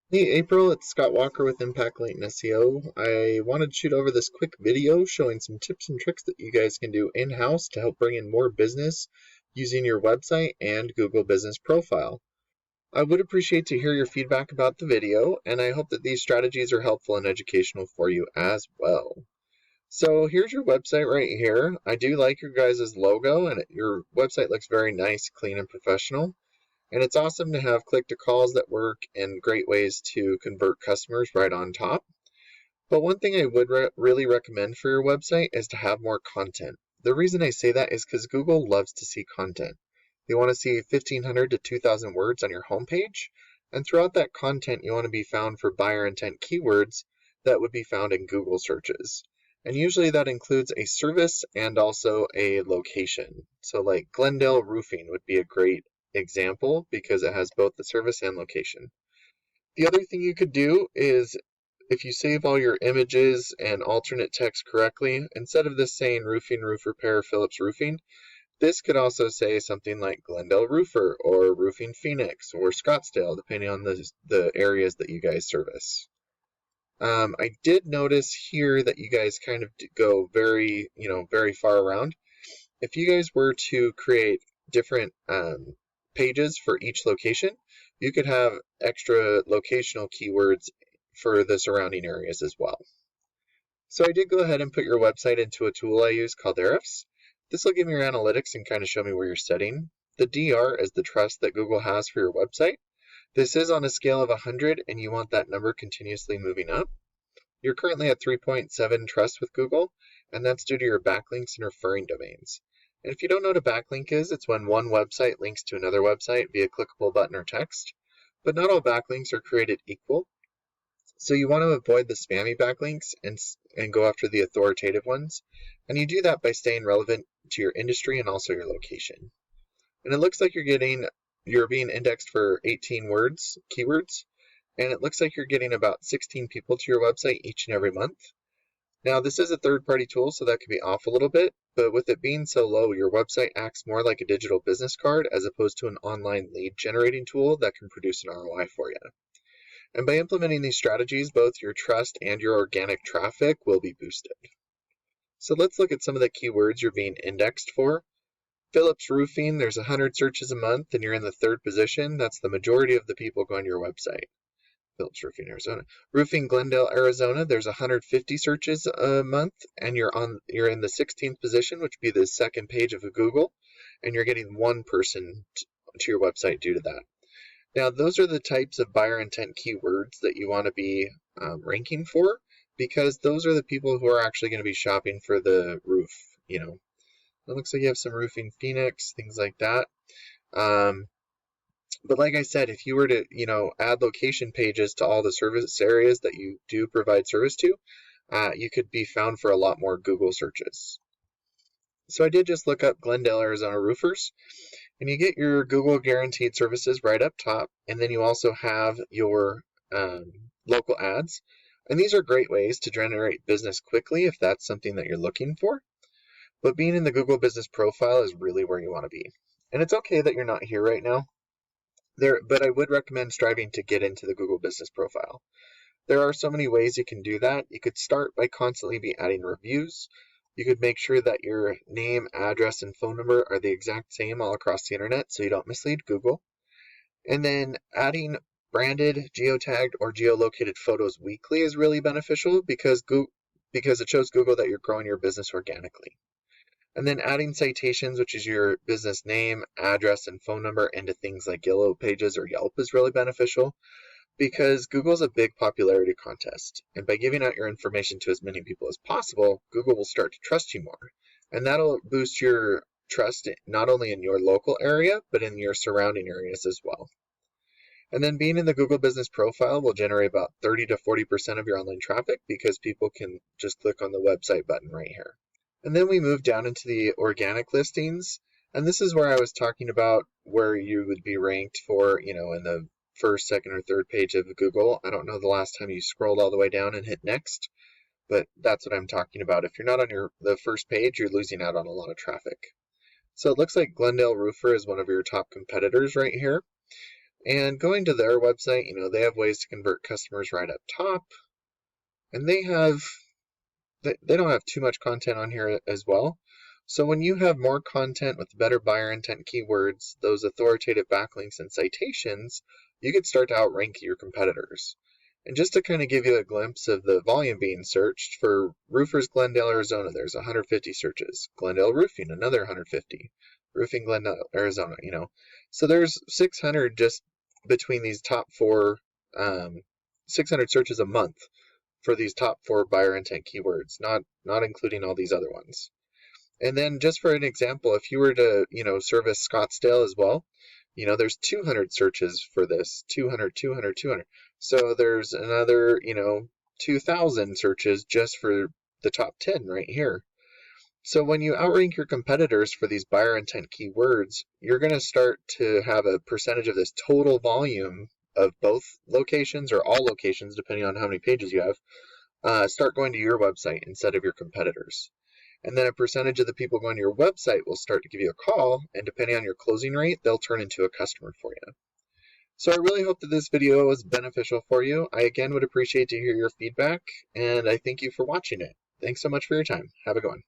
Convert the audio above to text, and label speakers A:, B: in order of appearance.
A: Hey April, it's Scott Walker with Impact Link SEO. I wanted to shoot over this quick video showing some tips and tricks that you guys can do in-house to help bring in more business using your website and Google Business Profile. I would appreciate to hear your feedback about the video, and I hope that these strategies are helpful and educational for you as well. So here's your website right here. I do like your guys' logo, and your website looks very nice, clean, and professional. And it's awesome to have click-to-calls that work and great ways to convert customers right on top. But one thing I would really recommend for your website is to have more content. The reason I say that is because Google loves to see content. They want to see 1,500 to 2,000 words on your homepage, and throughout that content you want to be found for buyer intent keywords that would be found in Google searches. And usually that includes a service and also a location. So like Glendale roofing would be a great example because it has both the service and location. The other thing you could do is if you save all your images and alternate text correctly, instead of this saying roofing, roof repair, Phillips roofing, this could also say something like Glendale Roofer or Roofing Phoenix or Scottsdale, depending on the areas that you guys service. I did notice here that you guys kind of go very far around. If you guys were to create different pages for each location, you could have extra locational keywords for the surrounding areas as well. So I did go ahead and put your website into a tool I use called Ahrefs. This will give me your analytics and kind of show me where you're setting. The DR is the trust that Google has for your website. This is on a scale of 100 and you want that number continuously moving up. You're currently at 3.7 trust with Google, and that's due to your backlinks and referring domains. And if you don't know what a backlink is, it's when one website links to another website via clickable button or text. But not all backlinks are created equal. So you want to avoid the spammy backlinks and go after the authoritative ones. And you do that by staying relevant to your industry and also your location. And it looks like you're being indexed for 18 keywords, and it looks like you're getting about 16 people to your website each and every month. Now, this is a third-party tool, so that could be off a little bit, but with it being so low, your website acts more like a digital business card as opposed to an online lead generating tool that can produce an ROI for you. And by implementing these strategies, both your trust and your organic traffic will be boosted. So let's look at some of the keywords you're being indexed for. Phillips Roofing, there's 100 searches a month and you're in the third position. That's the majority of the people going to your website. Phillips Roofing, Arizona. Roofing Glendale, Arizona, there's 150 searches a month and you're in the 16th position, which would be the second page of Google, and you're getting one person to your website due to that. Now, those are the types of buyer intent keywords that you want to be ranking for, because those are the people who are actually going to be shopping for the roof. It looks like you have some roofing Phoenix, things like that. But like I said, if you were to, add location pages to all the service areas that you do provide service to, you could be found for a lot more Google searches. So I did just look up Glendale, Arizona roofers, and you get your Google guaranteed services right up top, and then you also have your local ads. And these are great ways to generate business quickly if that's something that you're looking for. But being in the Google Business Profile is really where you want to be. And it's okay that you're not here right now, but I would recommend striving to get into the Google Business Profile. There are so many ways you can do that. You could start by constantly be adding reviews. You could make sure that your name, address, and phone number are the exact same all across the internet so you don't mislead Google. And then adding branded, geotagged, or geolocated photos weekly is really beneficial because it shows Google that you're growing your business organically. And then adding citations, which is your business name, address, and phone number into things like Yellow Pages or Yelp is really beneficial because Google's a big popularity contest. And by giving out your information to as many people as possible, Google will start to trust you more. And that'll boost your trust not only in your local area, but in your surrounding areas as well. And then being in the Google Business Profile will generate about 30 to 40% of your online traffic because people can just click on the website button right here. And then we move down into the organic listings. And this is where I was talking about where you would be ranked for, in the first, second, or third page of Google. I don't know the last time you scrolled all the way down and hit next, but that's what I'm talking about. If you're not on the first page, you're losing out on a lot of traffic. So it looks like Glendale Roofer is one of your top competitors right here. And going to their website, they have ways to convert customers right up top. And they don't have too much content on here as well. So when you have more content with better buyer intent keywords, those authoritative backlinks and citations, you could start to outrank your competitors. And just to kind of give you a glimpse of the volume being searched, for roofers Glendale, Arizona, there's 150 searches. Glendale Roofing, another 150. Roofing Glendale, Arizona, So there's 600 just between these top four, 600 searches a month for these top four buyer intent keywords, not including all these other ones. And then just for an example, if you were to, service Scottsdale as well, there's 200 searches for this, 200, 200, 200. So there's another, 2,000 searches just for the top 10 right here. So when you outrank your competitors for these buyer intent keywords, you're going to start to have a percentage of this total volume of both locations or all locations, depending on how many pages you have, start going to your website instead of your competitors. And then a percentage of the people going to your website will start to give you a call, and depending on your closing rate, they'll turn into a customer for you. So I really hope that this video was beneficial for you. I again would appreciate to hear your feedback, and I thank you for watching it. Thanks so much for your time. Have a good one.